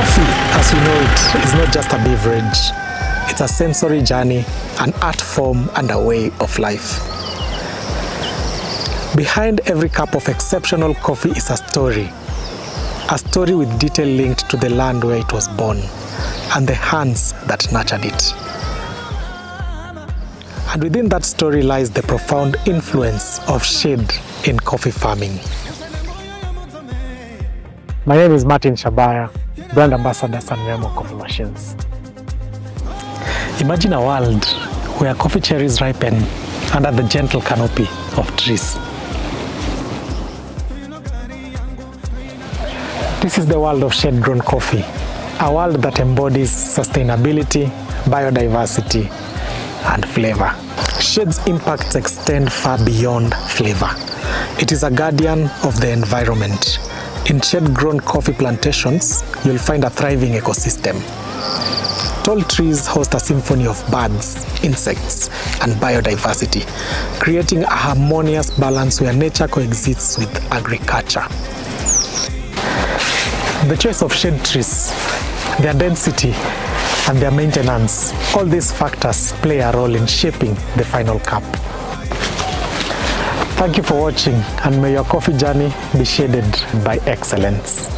Coffee, as we know it, is not just a beverage. It's a sensory journey, an art form, and a way of life. Behind every cup of exceptional coffee is a story with detail linked to the land where it was born and the hands that nurtured it. And within that story lies the profound influence of shade in coffee farming. My name is Martin Shabaya, brand ambassador Sanremo Coffee Machines. Imagine a world where coffee cherries ripen under the gentle canopy of trees. This is the world of shade-grown coffee, a world that embodies sustainability, biodiversity, and flavor. Shade's impacts extend far beyond flavor. It is a guardian of the environment. In shade-grown coffee plantations, you'll find a thriving ecosystem. Tall trees host a symphony of birds, insects, and biodiversity, creating a harmonious balance where nature coexists with agriculture. The choice of shade trees, their density, and their maintenance, all these factors play a role in shaping the final cup. Thank you for watching, and may your coffee journey be shaded by excellence.